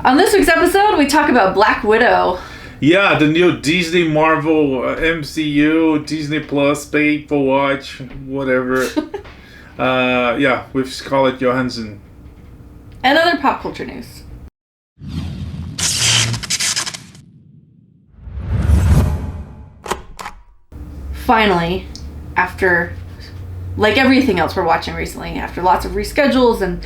On this week's episode, we talk about Black Widow. Yeah, the new Disney Marvel MCU, Disney Plus, pay for watch, whatever. With Scarlett Johansson. And other pop culture news. Finally, after, like everything else we're watching recently, after lots of reschedules and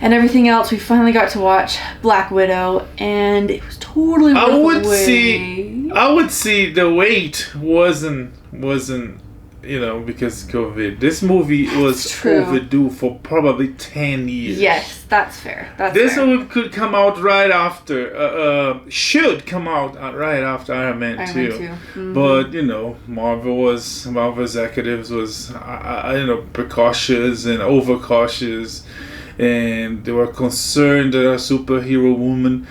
everything else, we finally got to watch Black Widow, and it was totally worth the wait. I would say the wait wasn't because of COVID. This movie was overdue for probably 10 years. Yes, that's fair. This movie could come out right after, should come out right after Iron Man 2. Mm-hmm. But, Marvel executives was, precautious and overcautious. And they were concerned that a superhero woman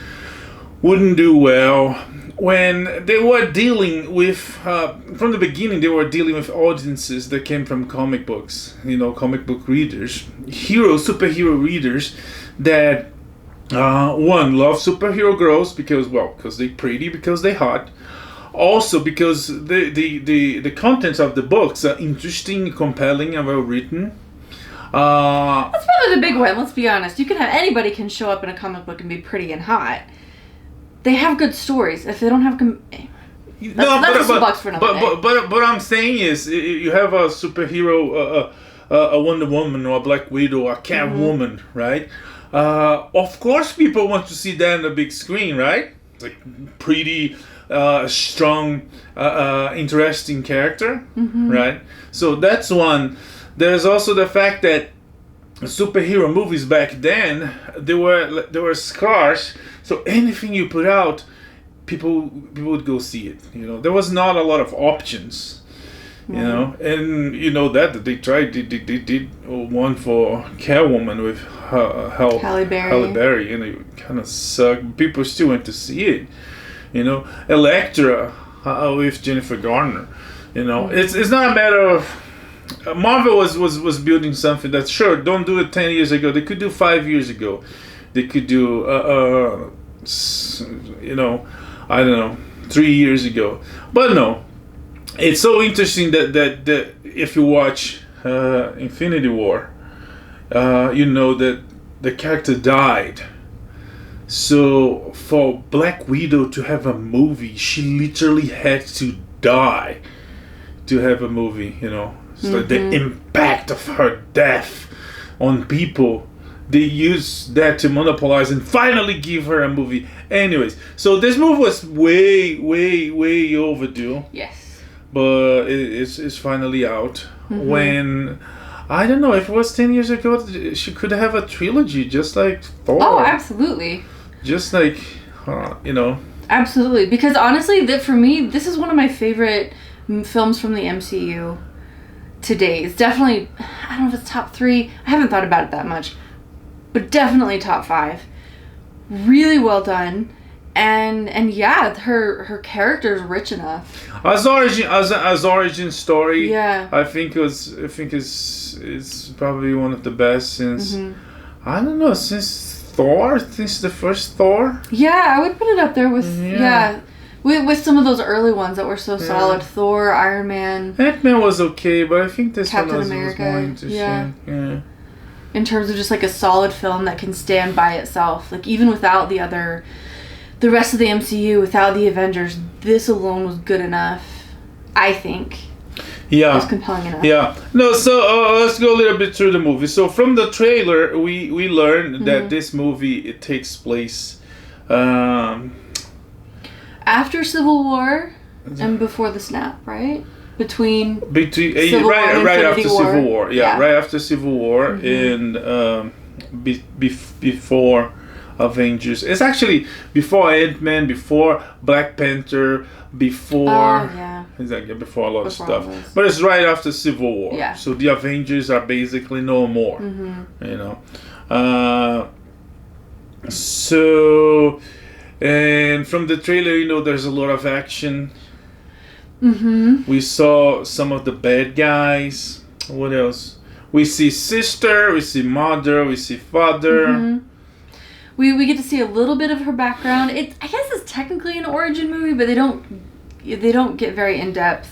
wouldn't do well. When they were dealing with, from the beginning, they were dealing with audiences that came from comic books, comic book readers, superhero readers that, one, love superhero girls because they're pretty, because they're hot. Also because the contents of the books are interesting, compelling, and well written. That's probably the big one, let's be honest. Anybody can show up in a comic book and be pretty and hot. They have good stories. If they don't have But I'm saying is, you have a superhero, a Wonder Woman or a Black Widow, a Catwoman, right? Of course people want to see that on the big screen, right? It's like pretty, strong, interesting character, right? So that's one. There's also the fact that superhero movies back then, they were scarce. So anything you put out, people would go see it. There was not a lot of options. And that they tried. They did one for Catwoman with Halle Berry, and it kind of sucked. People still went to see it. Elektra with Jennifer Garner. It's not a matter of. Marvel was building something that, sure, don't do it 10 years ago. They could do 5 years ago. They could do, 3 years ago. But no, it's so interesting that if you watch Infinity War, that the character died. So for Black Widow to have a movie, she literally had to die to have a movie, So the impact of her death on people, they used that to monopolize and finally give her a movie. Anyways, so this movie was way, way, way overdue. Yes. But it's finally out. When, I don't know, if it was 10 years ago, she could have a trilogy just like Thor. Oh, absolutely. Just like, Absolutely. Because honestly, for me, this is one of my favorite films from the MCU. Today. It's definitely, I don't know if it's top 3. I haven't thought about it that much. But definitely top 5. Really well done. And yeah, her character is rich enough. As origin story, yeah. I think it's probably one of the best since I don't know, since the first Thor. Yeah, I would put it up there with With some of those early ones that were so solid. Thor, Iron Man. Ant-Man was okay, but I think this Captain one was America, more interesting. Yeah. In terms of just like a solid film that can stand by itself. Like even without the rest of the MCU, without the Avengers, this alone was good enough, I think. Yeah. It was compelling enough. Yeah. No, so let's go a little bit through the movie. So from the trailer, we learned that this movie, it takes place... after Civil War and before the snap, right? Between Civil War and right Infinity after War. Civil War. Yeah, right after Civil War and before Avengers. It's actually before Ant-Man, before Black Panther, before exactly before a lot of stuff. But it's right after Civil War. Yeah. So the Avengers are basically no more. So. And from the trailer, there's a lot of action. We saw some of the bad guys. What else? We see sister, we see mother, we see father. we get to see a little bit of her background. I guess it's technically an origin movie, but they don't get very in depth.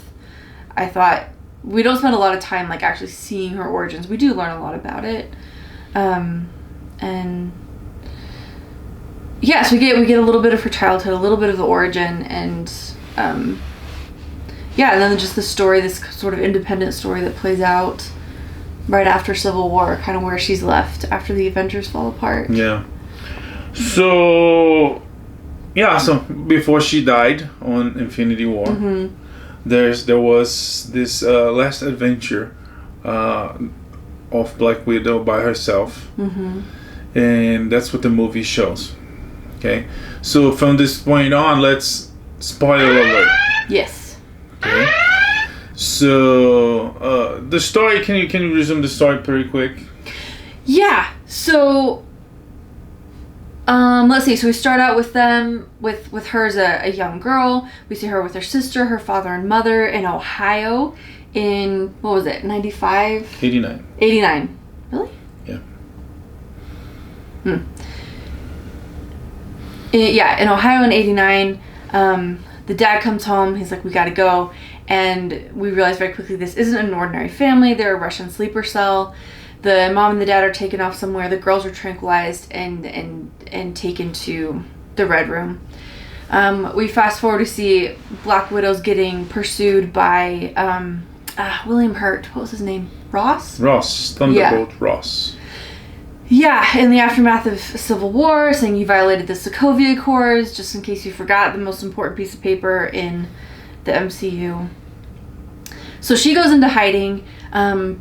I thought we don't spend a lot of time like actually seeing her origins. We do learn a lot about it, and yeah, so we get a little bit of her childhood, a little bit of the origin, and yeah, and then just the story, this sort of independent story that plays out right after Civil War, kind of where she's left after the Avengers fall apart. Yeah. So, yeah, so before she died on Infinity War, there was this last adventure of Black Widow by herself. And that's what the movie shows. Okay? So from this point on, let's spoiler alert. Yes. Okay? So, the story, can you resume the story pretty quick? Yeah. So, let's see. So we start out with them, with her as a young girl. We see her with her sister, her father and mother in Ohio in, what was it, 95? 89. 89. Really? Yeah. In Ohio in 89. The dad comes home. He's like, we gotta go. And we realize very quickly this isn't an ordinary family. They're a Russian sleeper cell. The mom and the dad are taken off somewhere. The girls are tranquilized and taken to the Red Room. We fast forward to see Black Widow's getting pursued by William Hurt. What was his name? Ross, Thunderbolt Ross. Yeah, in the aftermath of Civil War, saying you violated the Sokovia Accords, just in case you forgot, the most important piece of paper in the MCU. So she goes into hiding, and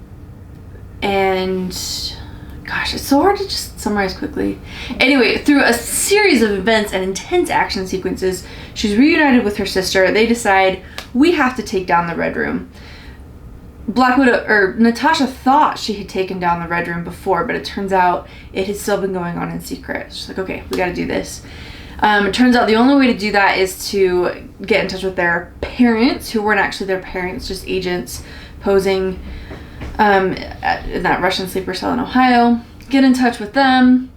gosh, it's so hard to just summarize quickly. Anyway, through a series of events and intense action sequences, she's reunited with her sister. They decide, we have to take down the Red Room. Black Widow, or Natasha, thought she had taken down the Red Room before, but it turns out it had still been going on in secret. She's like, okay, we gotta do this. It turns out the only way to do that is to get in touch with their parents, who weren't actually their parents, just agents posing in that Russian sleeper cell in Ohio. Get in touch with them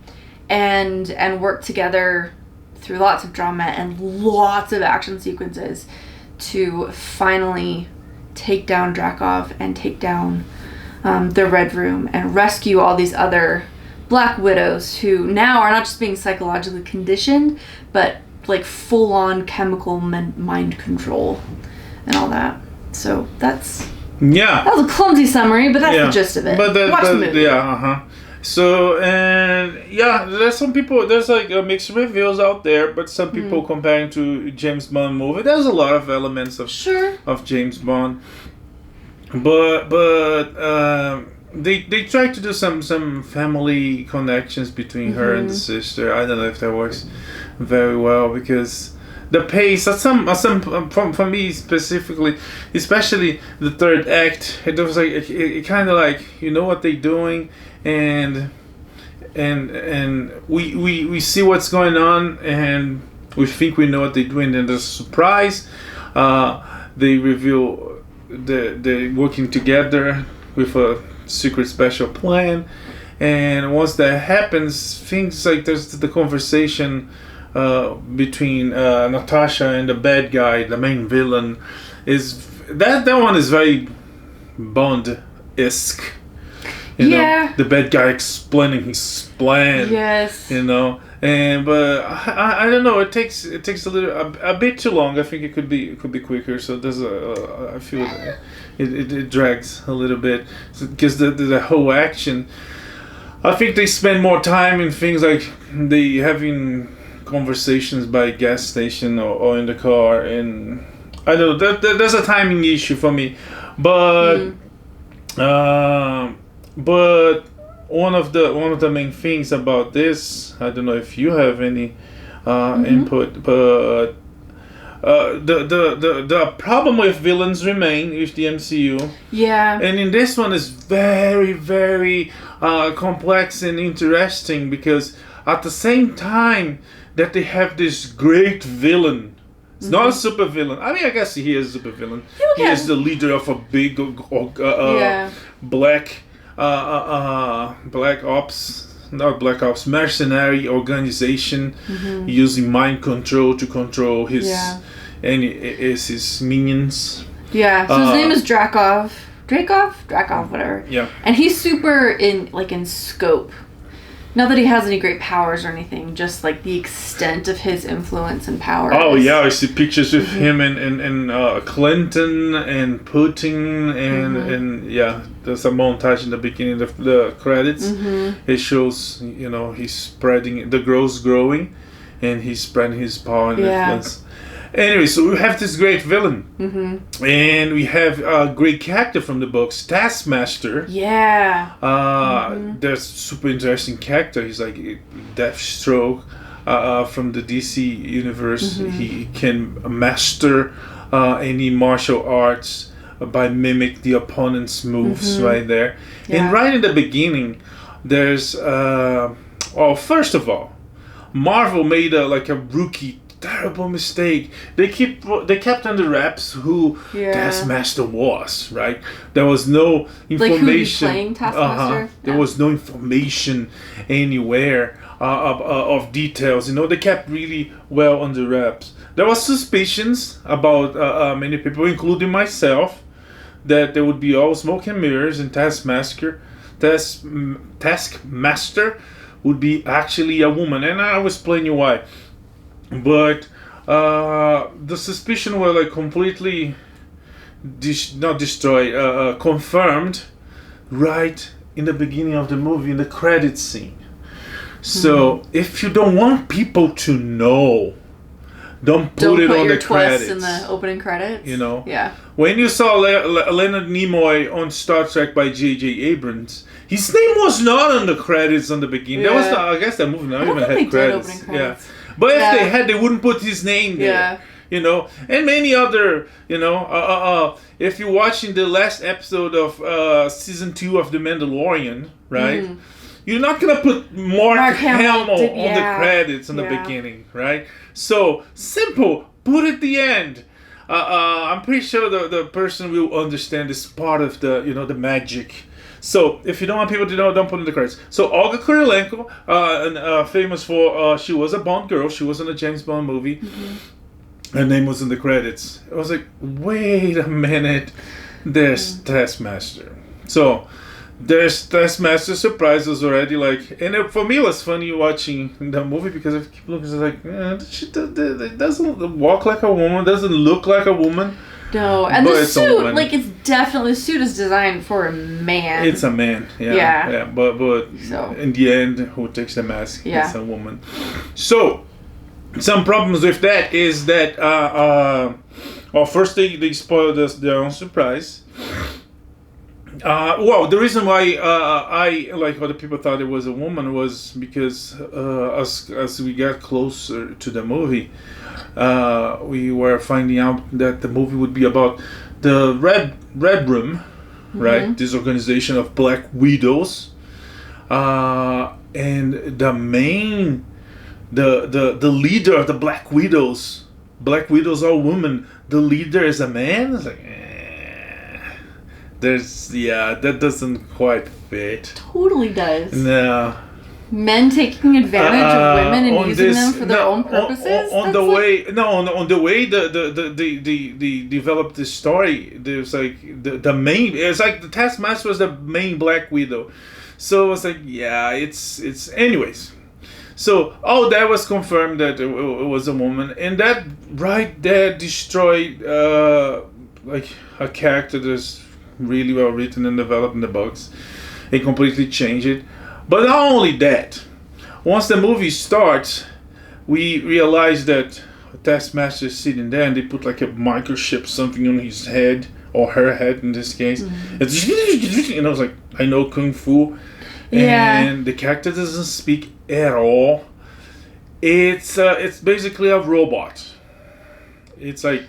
and work together through lots of drama and lots of action sequences to finally take down Drakov and take down the Red Room and rescue all these other Black Widows who now are not just being psychologically conditioned, but like full-on chemical mind control and all that. So that was a clumsy summary, but that's the gist of it. Watch the movie. So, and yeah, there's some people, there's like mixed reviews out there, but some people comparing to James Bond movie. There's a lot of elements of James Bond, but they try to do some family connections between her and the sister. I don't know if that works very well because the pace, for me specifically, especially the third act, it was like it kind of like, you know what they're doing. And we see what's going on, and we think we know what they're doing. Then there's a surprise. They reveal they're working together with a secret special plan, and once that happens, things like there's the conversation between Natasha and the bad guy, the main villain, is that one is very Bond-esque. You know, the bad guy explaining his plan. Yes. You know, but I don't know. It takes a bit too long. I think it could be quicker. So there's I feel it drags a little bit because the whole action. I think they spend more time in things like they having conversations by a gas station or in the car, and I don't know. There's a timing issue for me, but. But one of the main things about this, I don't know if you have any input, but the problem with villains remain with the MCU. Yeah. And in this one is very, very complex and interesting because at the same time that they have this great villain. It's not a super villain. I mean, I guess he is a super villain. He is the leader of a big black ops not Black Ops, mercenary organization using mind control to control his his minions. Yeah, so his name is Drakov, whatever. Yeah. And he's super in scope. Not that he has any great powers or anything, just like the extent of his influence and power. Oh yeah, I see pictures of him and Clinton and Putin and yeah, there's a montage in the beginning of the credits. It shows, he's spreading, the grow's growing, and he's spreading his power and influence. Anyway, so we have this great villain, and we have a great character from the books, Taskmaster. Yeah. There's super interesting character. He's like Deathstroke from the DC universe. He can master any martial arts by mimic the opponent's moves right there. Yeah. And right in the beginning, there's first of all, Marvel made a rookie terrible mistake. They kept under wraps who Taskmaster was, right? There was no information. Like who was playing Taskmaster? There was no information anywhere of details. They kept really well under wraps. There was suspicions about many people, including myself, that there would be all smoke and mirrors, and Taskmaster would be actually a woman, and I was explain you why. But the suspicion were completely not destroyed, confirmed right in the beginning of the movie, in the credits scene. So if you don't want people to know, don't put it on the credits. In the opening credits. Yeah. When you saw Leonard Nimoy on Star Trek by J.J. Abrams, his name was not on the credits on the beginning. That was I guess that movie not even had credits. Yeah. But if they had, they wouldn't put his name there. Yeah. And many other, if you're watching the last episode of season 2 of The Mandalorian, right? You're not going to put Mark Hamill on the credits in the beginning, right? So, simple. Put it at the end. I'm pretty sure the person will understand this part of the, the magic. So, if you don't want people to know, don't put in the credits. So, Olga Kurylenko, famous for, she was a Bond girl. She was in a James Bond movie. Her name was in the credits. I was like, wait a minute. There's Taskmaster. So, there's Taskmaster surprises already. And for me, it was funny watching the movie because I keep looking, it's like, it doesn't walk like a woman, doesn't look like a woman. No, and the suit, it's definitely, the suit is designed for a man. It's a man, yeah. But in the end, who takes the mask? Yeah. It's a woman. So, some problems with that is that, first they spoiled their own surprise. The reason why I, like other people thought it was a woman, was because as we got closer to the movie, we were finding out that the movie would be about the Red Room, right? This organization of Black Widows, and the leader of the Black Widows are women. The leader is a man. It's like, that doesn't quite fit. Totally does. No. Men taking advantage of women and using them for their own purposes. On the way they developed this story, there's the main. It's like the Taskmaster was the main Black Widow, so it's it's anyways. So all that was confirmed that it was a woman, and that right there destroyed a character that's really well written and developed in the books. It completely changed it. But not only that, once the movie starts, we realize that Taskmaster is sitting there and they put a microchip, something on his head, or her head in this case. And I was like, I know Kung Fu. And the character doesn't speak at all. It's basically a robot. It's like,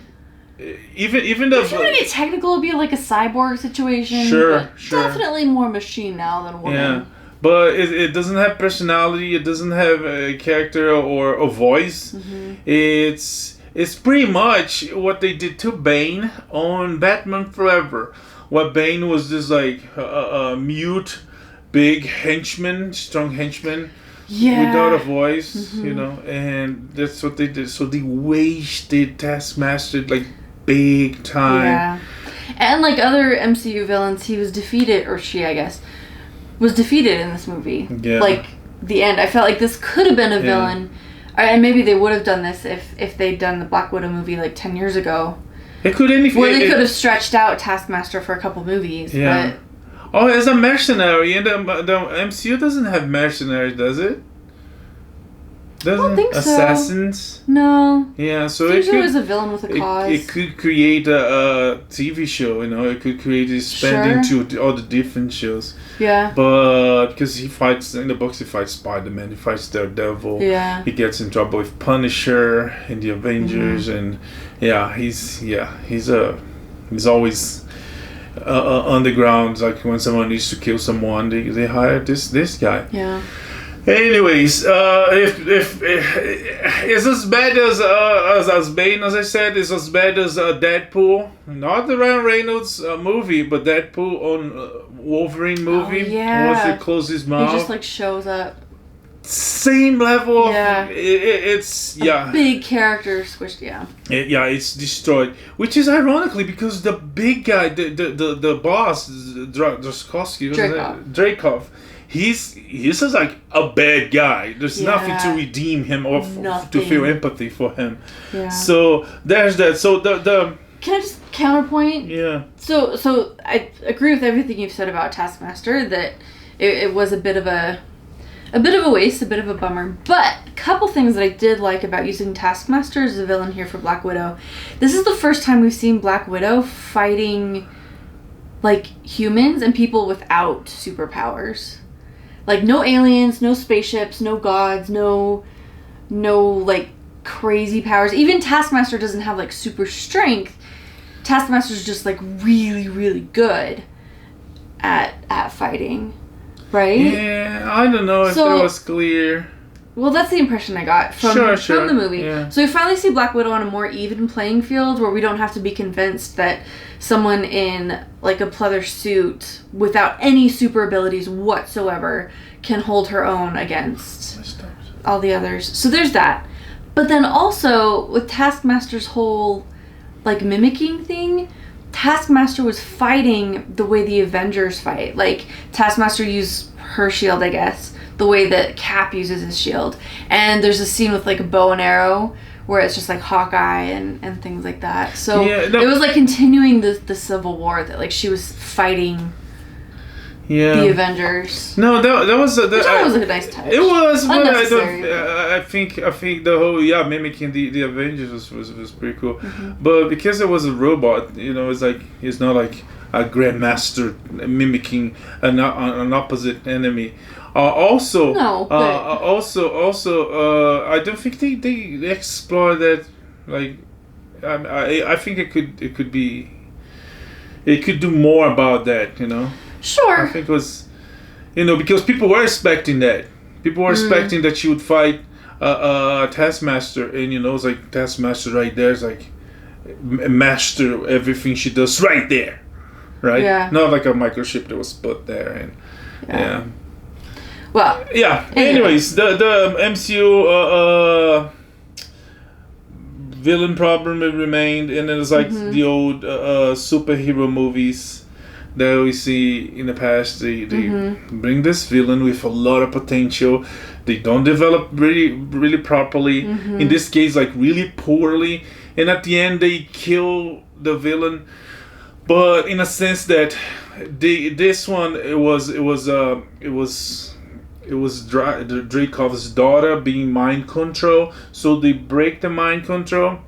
even the... If you want to get technical, it'd be like a cyborg situation. Sure. Definitely more machine now than woman. Yeah. But it doesn't have personality. It doesn't have a character or a voice. It's pretty much what they did to Bane on Batman Forever. What Bane was just a mute big henchman, strong henchman. Yeah. Without a voice, you know, and that's what they did. So they wasted Taskmaster like big time. Yeah. And like other MCU villains, he was defeated, or she, I guess, was defeated in this movie. Yeah. Like, the end. I felt like this could have been a villain. And maybe they would have done this if they'd done the Black Widow movie like 10 years ago. It could anything. Where they could have stretched out Taskmaster for a couple movies. Yeah. But, oh, as a mercenary, and the MCU doesn't have mercenaries, does it? Doesn't I don't think so. Assassins? No. Yeah, so There's always a villain with a cause. It could create a TV show, you know. It could create a spending to all the different shows. Yeah. But because he fights in the books, he fights Spider-Man, he fights Daredevil. Yeah. He gets in trouble with Punisher in the Avengers, and he's always underground. Like when someone needs to kill someone, they hire this guy. Yeah. Anyways, if it's as bad as Bane, as I said, it's as bad as Deadpool. Not the Ryan Reynolds movie, but Deadpool on Wolverine movie. Oh, yeah. Once they close his mouth, He just like shows up. Same level. Yeah. It's big character squished. Yeah. It's destroyed, which is ironically because the big guy, the boss, Dreykov. He's just like a bad guy. There's nothing to redeem him or to feel empathy for him. Yeah. So there's that. So the can I just counterpoint? Yeah. So I agree with everything you've said about Taskmaster. That it was a bit of a waste, a bit of a bummer. But a couple things that I did like about using Taskmaster as a villain here for Black Widow. This is the first time we've seen Black Widow fighting like humans and people without superpowers. Like, no aliens, no spaceships, no gods, no like, crazy powers. Even Taskmaster doesn't have, like, super strength. Taskmaster's just, like, really, really good at fighting. Right? Yeah, I don't know if that was clear. Well, that's the impression I got from the movie. Yeah. So we finally see Black Widow on a more even playing field where we don't have to be convinced that someone in like a pleather suit without any super abilities whatsoever can hold her own against all the others. So there's that. But then also with Taskmaster's whole like mimicking thing, Taskmaster was fighting the way the Avengers fight. Like Taskmaster used her shield, I guess, the way that Cap uses his shield. And there's a scene with like a bow and arrow where it's just like Hawkeye and things like that. So it was like continuing the Civil War that like she was fighting the Avengers. No, that was which was a nice touch. It was, but unnecessary. I think the whole mimicking the Avengers was pretty cool. Mm-hmm. But because it was a robot, you know, it's like it's not like a Grandmaster mimicking an opposite enemy. Also, I don't think they explore that. Like, I think it could do more about that. You know. Sure. I think it was, you know, because people were expecting that. People were expecting that she would fight Taskmaster, and you know, it's like Taskmaster right there is like master everything she does right there, right? Yeah. Not like a microchip that was put there, and yeah. Well, yeah. Anyways, the MCU villain problem remained, and then it's like the old superhero movies that we see in the past. They bring this villain with a lot of potential. They don't develop really properly. In this case, like really poorly, and at the end they kill the villain. But in a sense that this one it was Dreykov's daughter being mind control, so they break the mind control,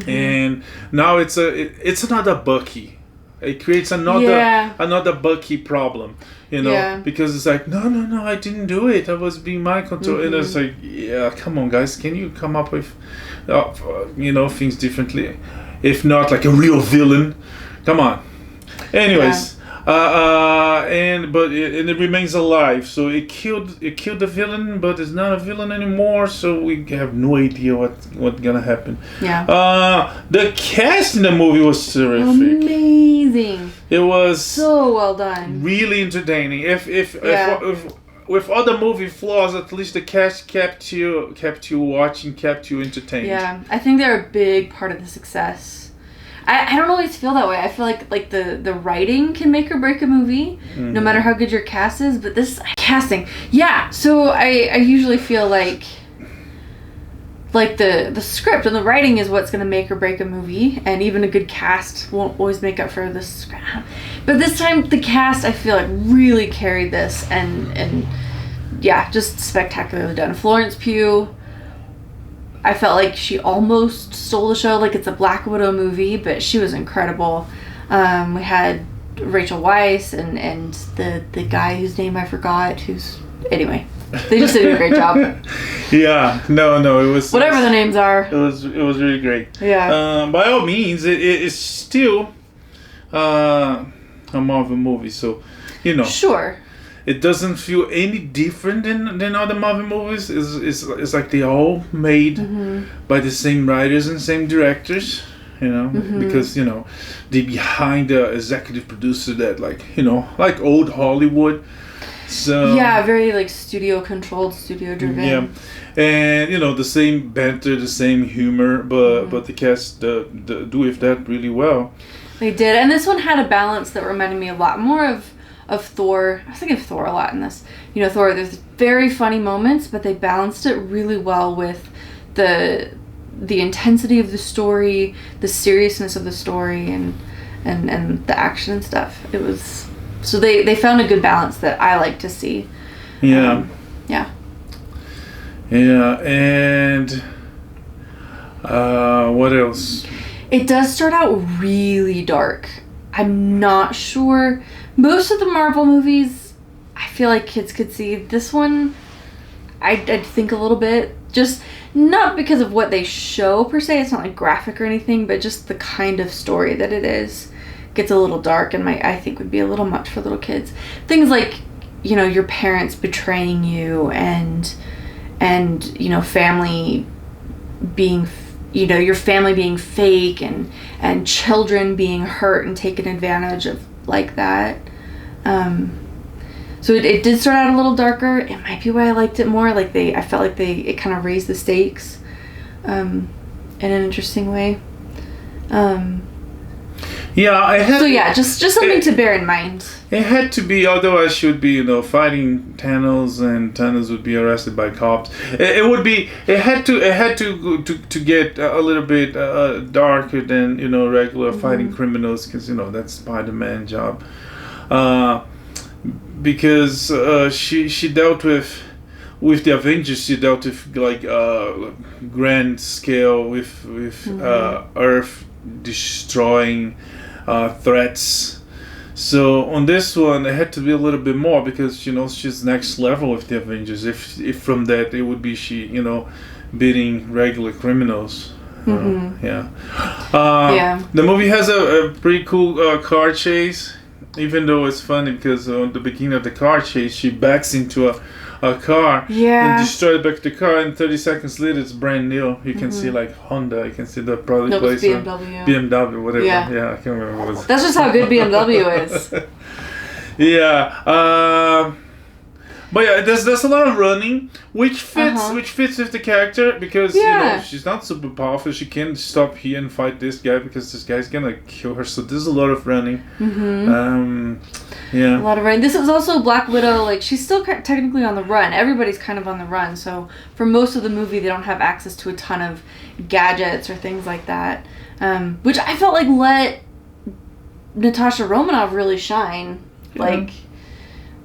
and now it's another Bucky. It creates another Bucky problem, you know, because it's like no, I didn't do it. I was being mind control, and it's like come on guys, can you come up with things differently? If not like a real villain, come on. Anyways. But it remains alive. So it killed the villain, but it's not a villain anymore. So we have no idea what's gonna happen. Yeah. The cast in the movie was terrific. Amazing. It was so well done. really entertaining. If with other movie flaws, at least the cast kept you watching, kept you entertained. Yeah, I think they're a big part of the success. I don't always feel that way. I feel like the writing can make or break a movie, no matter how good your cast is. But this casting, yeah. So I usually feel like the script and the writing is what's going to make or break a movie, and even a good cast won't always make up for the script. But this time, the cast, I feel like, really carried this, and yeah, just spectacularly done. Florence Pugh, I felt like she almost stole the show. Like, it's a Black Widow movie, but she was incredible. We had Rachel Weisz and the guy whose name I forgot, anyway, they just did a great job. Yeah, no, it was whatever the names are. It was really great. Yeah. By all means, it is still a Marvel movie, so Sure. It doesn't feel any different than other Marvel movies. It's like they all made by the same writers and same directors, because they behind the executive producer that like old Hollywood. So yeah, very like studio controlled, studio driven. Yeah, and the same banter, the same humor, but the cast do with that really well. They did, and this one had a balance that reminded me a lot more of Thor. I was thinking of Thor a lot in this. Thor, there's very funny moments, but they balanced it really well with the intensity of the story, the seriousness of the story, and the action and stuff. It was, so they found a good balance that I like to see. Yeah. Yeah, and what else? it does start out really dark. I'm not sure. Most of the Marvel movies, I feel like kids could see. This one, I'd think a little bit. Just not because of what they show per se. It's not like graphic or anything, but just the kind of story that it is gets a little dark, and I think would be a little much for little kids. Things like, your parents betraying you, and family being, your family being fake, and children being hurt and taken advantage of like that. So it did start out a little darker. It might be why I liked it more. I felt like it kind of raised the stakes in an interesting way. Just something to bear in mind. It had to be, otherwise she would be, fighting Thanos, and Thanos would be arrested by cops. It had to get a little bit darker than regular fighting criminals, because that's Spider-Man job. Because she dealt with the Avengers. She dealt with grand scale with Earth destroying threats. So on this one, it had to be a little bit more, because she's next level with the Avengers. If from that it would be she beating regular criminals. The movie has a pretty cool car chase, even though it's funny because on the beginning of the car chase she backs into a car and destroys back the car, and 30 seconds later it's brand new. You can see Honda, you can see the product placement. BMW, whatever. Yeah, I can't remember what it was. That's just how good BMW is. But yeah, there's a lot of running, which fits with the character, because she's not super powerful. She can't stop here and fight this guy, because this guy's gonna kill her. So there's a lot of running. A lot of running. This is also Black Widow. She's still technically on the run. Everybody's kind of on the run. So for most of the movie, they don't have access to a ton of gadgets or things like that, which I felt like let Natasha Romanoff really shine.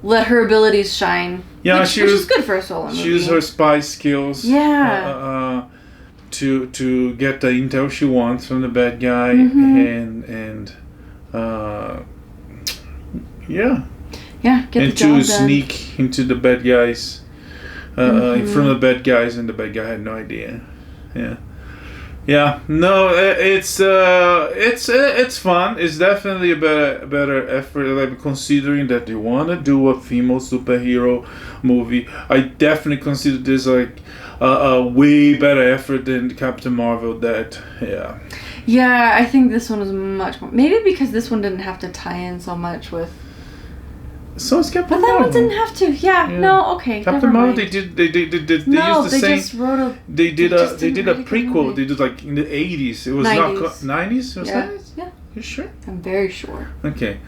Let her abilities shine. Yeah, which is good for a solo movie. She used her spy skills. To get the intel she wants from the bad guy, get to sneak into the bad guys, in front of the bad guys, and the bad guy had no idea. No, it's fun. It's definitely a better effort. Considering that they want to do a female superhero movie, I definitely consider this a way better effort than Captain Marvel. Yeah, I think this one was much more... Maybe because this one didn't have to tie in so much with... So it's Captain But that Marvel. one didn't have to. Yeah. No, okay. Captain never Marvel, mind. they used the same. Just wrote a... They did just a didn't write a good prequel. movie. They did like in the 80s. It was 90s. not 90s. Was that? Yeah. You sure? I'm very sure. Okay.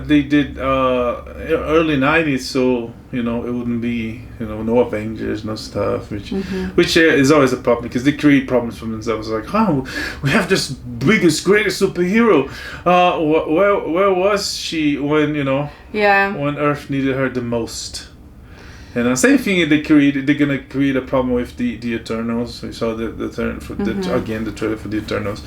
They did early 90s, so it wouldn't be no Avengers, no stuff, which is always a problem because they create problems for themselves. Like, we have this biggest, greatest superhero. Where was she when when Earth needed her the most? And same thing they're gonna create a problem with the Eternals. We saw the trailer for the trailer for the Eternals,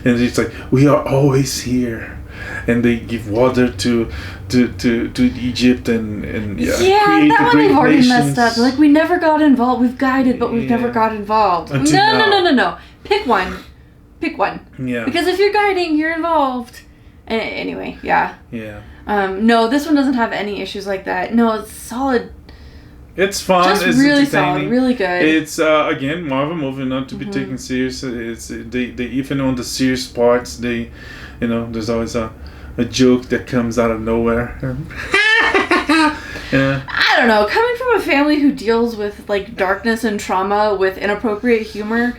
and it's like we are always here, and they give water to Egypt and create that one they've already messed up. nations. Like we never got involved. We've guided, but we've never got involved. No. Pick one. Yeah. Because if you're guiding, you're involved. Anyway, yeah. Yeah. No, this one doesn't have any issues like that. No, it's solid. It's fun. Just it's really entertaining. solid, really good. It's again Marvel movie, not to be taken serious. It's they even on the serious parts they, there's always a joke that comes out of nowhere. Yeah. I don't know. Coming from a family who deals with like darkness and trauma with inappropriate humor,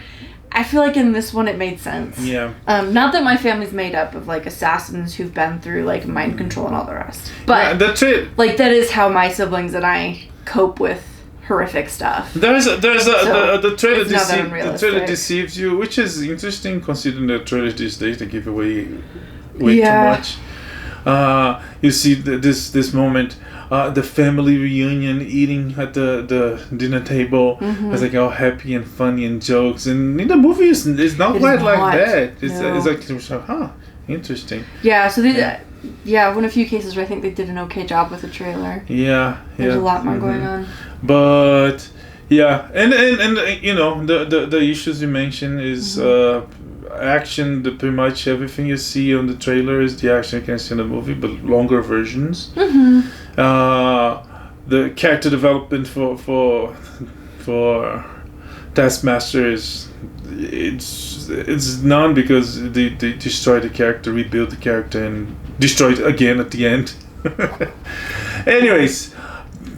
I feel like in this one it made sense. Yeah. Not that my family's made up of like assassins who've been through like mind control and all the rest, but that's it. Like that is how my siblings and I cope with horrific stuff. The trailer the trailer unrealistic. deceives you, which is interesting considering the trailers these days they give away way too much. You see this moment, the family reunion, eating at the dinner table. It's like all happy and funny and jokes, and in the movie it's not quite like that. It's like interesting. Yeah, so in a few cases where I think they did an okay job with the trailer. Yeah, There's a lot more going on. But yeah, and the issues you mentioned is action. Pretty much everything you see on the trailer is the action you can see in the movie, but longer versions. The character development for Taskmaster it's none because they destroy the character, rebuild the character, and destroy it again at the end. Anyways,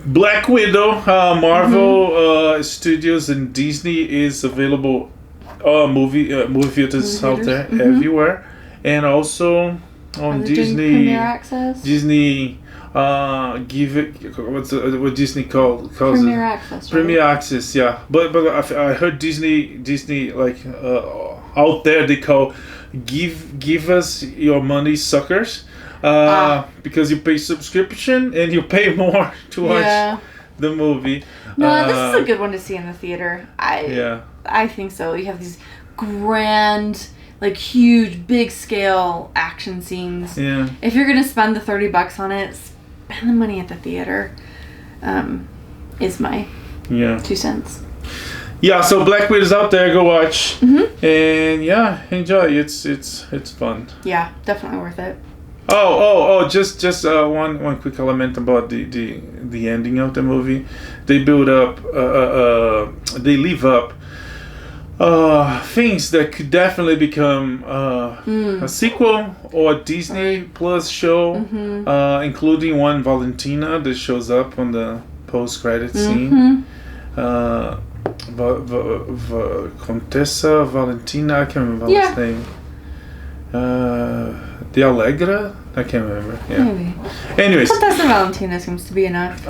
Black Widow, Marvel Studios and Disney is available. Movie theaters out there everywhere, and also on Disney. Premier Access. Disney give it what Disney calls Premier it. Access. Right? Premier Access, yeah. But I heard Disney like out there they call give us your money, suckers. Because you pay subscription and you pay more to watch the movie. No, this is a good one to see in the theater. I think so. You have these grand, like huge, big scale action scenes. Yeah. If you're gonna spend the $30 on it, spend the money at the theater. Is my 2 cents. Yeah, so Black Widow's out there. Go watch, and enjoy. It's fun. Yeah, definitely worth it. Just one quick element about the ending of the movie. They build up, they leave up things that could definitely become a sequel or a Disney Plus show, including one Valentina that shows up on the post-credit scene. Contessa Valentina, I can't remember his name. The Allegra? I can't remember. Yeah. Maybe. Anyways. Contessa Valentina seems to be enough.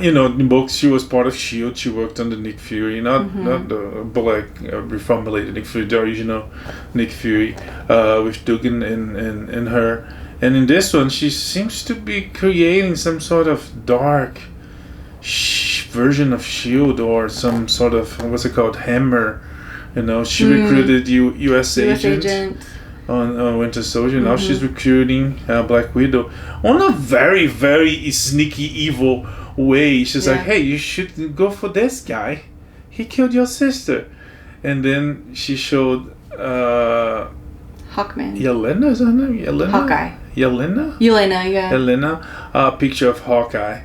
In books she was part of S.H.I.E.L.D. She worked under Nick Fury, not the black reformulated Nick Fury, the original Nick Fury, with Dugan and her. And in this one, she seems to be creating some sort of dark version of S.H.I.E.L.D. or some sort of, what's it called, Hammer. She recruited U.S. agent. On Winter Soldier. Now she's recruiting Black Widow on a very, very sneaky, evil way. She's like, hey, you should go for this guy. He killed your sister. And then she showed Hawkman. Yelena, is her name? Yelena? Hawkeye. Yelena, yeah. Yelena, a picture of Hawkeye.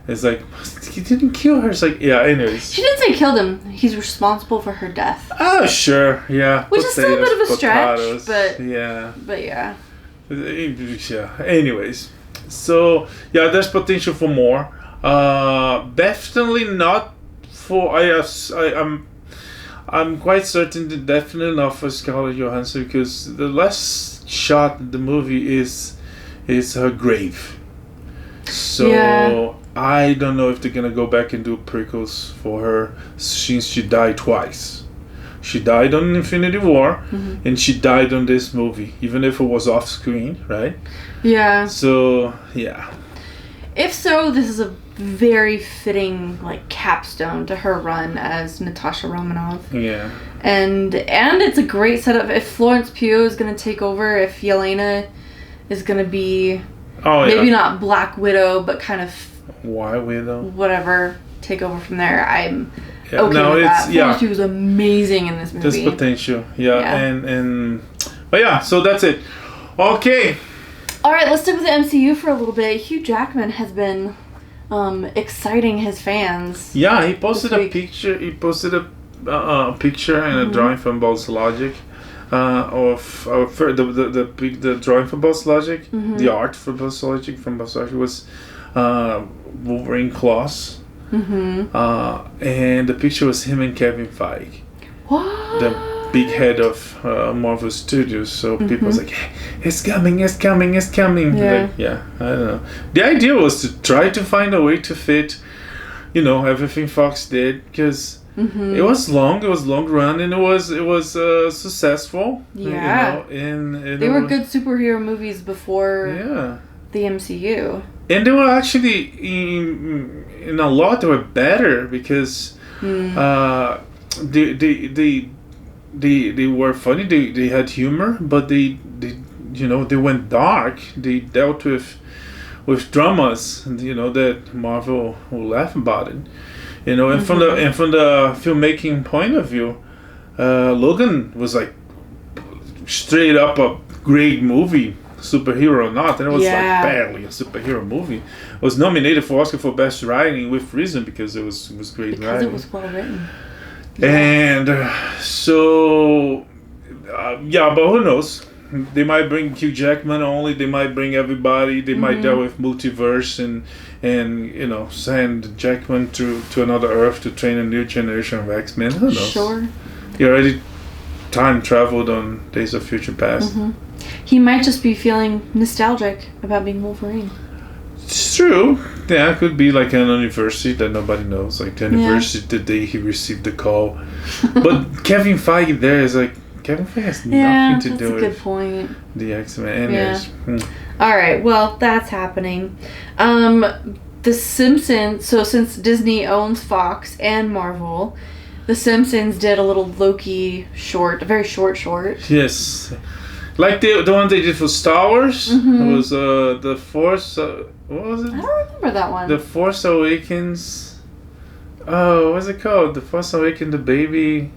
It's like, he didn't kill her. It's like, yeah, anyways. She didn't say killed him. He's responsible for her death. Oh, sure, yeah. Which is still a bit of a stretch, but... Yeah. But yeah. Yeah, anyways. So, yeah, there's potential for more. Definitely not for... I'm quite certain that definitely not for Scarlett Johansson, because the last shot in the movie is her grave. So... Yeah. I don't know if they're gonna go back and do prequels for her since she died twice. She died on Infinity War, and she died on this movie, even if it was off screen, right? Yeah. So yeah. If so, this is a very fitting capstone to her run as Natasha Romanoff. Yeah. And it's a great setup. If Florence Pugh is gonna take over, if Yelena is gonna be maybe not Black Widow, but kind of Why Widow? Whatever, take over from there. I'm okay with that. Florence Pugh was amazing in this movie. There's potential, and but yeah, so that's it. Okay. All right, let's stick with the MCU for a little bit. Hugh Jackman has been exciting his fans. Yeah, he posted a picture. He posted a picture and a drawing from Ball's Logic. Of the drawing from Ball's Logic, the art for Ball's Logic from Ball's Logic was Wolverine claws, and the picture was him and Kevin Feige, the big head of Marvel Studios. So people was like, hey, it's coming. Yeah. Like, yeah, I don't know. The idea was to try to find a way to fit, everything Fox did, because it was long run, and it was successful. Yeah, and they were good superhero movies before. Yeah. The MCU. And they were actually in a lot they were better, because they were funny. They had humor, but they went dark. They dealt with dramas, that Marvel will laugh about it. And from the filmmaking point of view, Logan was like straight up a great movie, superhero or not, and it was barely a superhero movie. It was nominated for Oscar for Best Writing with reason, because it was great writing. Because it was well written. And but who knows? They might bring Hugh Jackman only. They might bring everybody. They might deal with multiverse and send Jackman to another Earth to train a new generation of X-Men. Who knows? Sure. He already time traveled on Days of Future Past. He might just be feeling nostalgic about being Wolverine. It's true. Yeah, it could be like an anniversary that nobody knows. Like the anniversary, the day he received the call. But Kevin Feige there is like, Kevin Feige has nothing to do with good point. The X-Men. All right, well, that's happening. The Simpsons, so since Disney owns Fox and Marvel, The Simpsons did a little Loki short, a very short. Yes. Like the one they did for Star Wars. It was The Force... what was it? I don't remember that one. The Force Awakens... Oh, what's it called? The Force Awakens, the baby...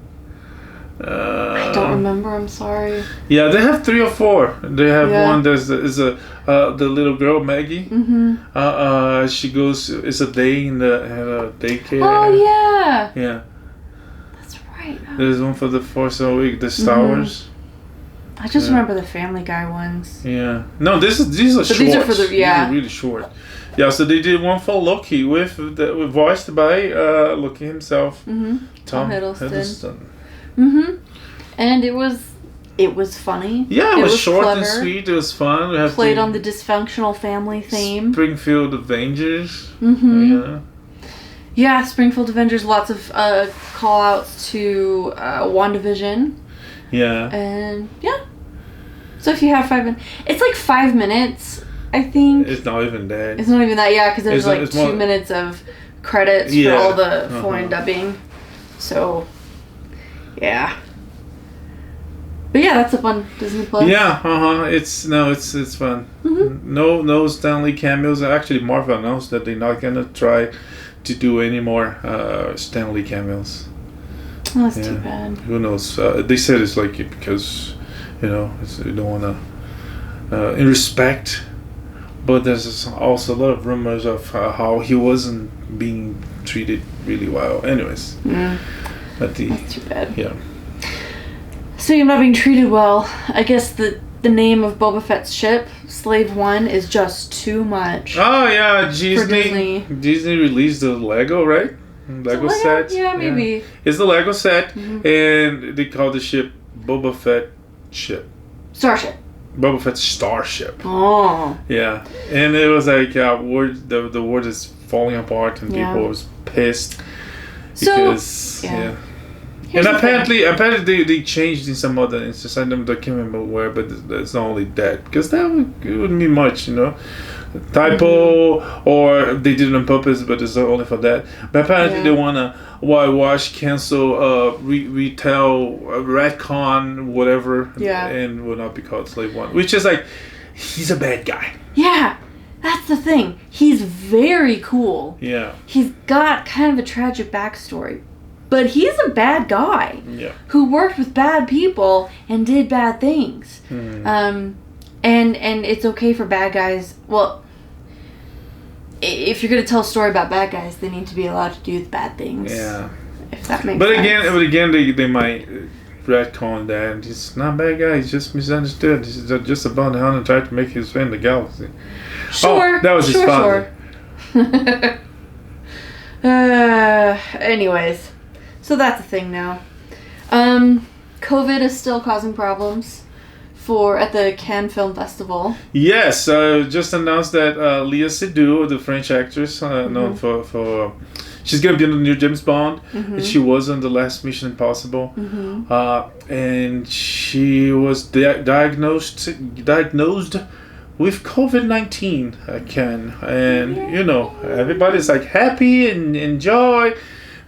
I don't remember, I'm sorry. Yeah, they have 3 or 4. They have one that's the little girl, Maggie. She goes... It's a day in the daycare. Oh, yeah! Yeah. That's right. There's one for The Force Awakens, the Star Wars. I just remember the Family Guy ones. Yeah. No, these are short. These are for the These are really short. Yeah, so they did one for Loki with voiced by Loki himself, Tom Hiddleston. And it was funny. Yeah, it was short clever. and sweet. It was fun. We have played on the dysfunctional family theme. Springfield Avengers. Yeah, Springfield Avengers. Lots of call outs to WandaVision. Yeah. And yeah. So if you have 5 minutes, it's like 5 minutes, I think. It's not even that. It's not even that, yeah, because there's like 2 minutes of credits for all the foreign dubbing. So, yeah. But yeah, that's up on Disney Plus. Yeah, it's fun. No Stanley cameos. Actually, Marvel announced that they're not gonna try to do any more Stanley cameos. Oh, that's too bad. Who knows? They said it's like because, you don't want to, in respect. but there's also a lot of rumors of how he wasn't being treated really well. Anyways, that's too bad. Yeah. Speaking of not being treated well, I guess the name of Boba Fett's ship, Slave One, is just too much. Oh yeah, Disney. Disney released the Lego, right? Lego set. Yeah, maybe. Yeah. It's the Lego set, and they call the ship Boba Fett ship. Starship. Boba Fett's starship. Oh. Yeah, and it was like the word is falling apart, and people was pissed because And apparently they changed in some other instances. I can't remember where, but it's not only that, because that wouldn't mean much, typo, or they did it on purpose, but it's only for that. But apparently they wanna whitewash, cancel, retell, retcon, whatever, and will not be called Slave One, which is like, he's a bad guy. Yeah, that's the thing. He's very cool. Yeah, he's got kind of a tragic backstory, but he's a bad guy. Yeah, who worked with bad people and did bad things. And it's okay for bad guys. Well, if you're going to tell a story about bad guys, they need to be allowed to do the bad things. Yeah. If that makes sense. But again, they might retcon that. And he's not a bad guy. He's just misunderstood. He's just a bounty hunter trying to make his way in the galaxy. Sure. Oh, that was his father. Anyways, so that's a thing now. COVID is still causing problems at the Cannes Film Festival. Yes, just announced that Léa Seydoux, the French actress known for she's gonna be in the new James Bond. She was on the last Mission Impossible, and she was diagnosed with COVID-19 at Cannes, and everybody's like happy and enjoy.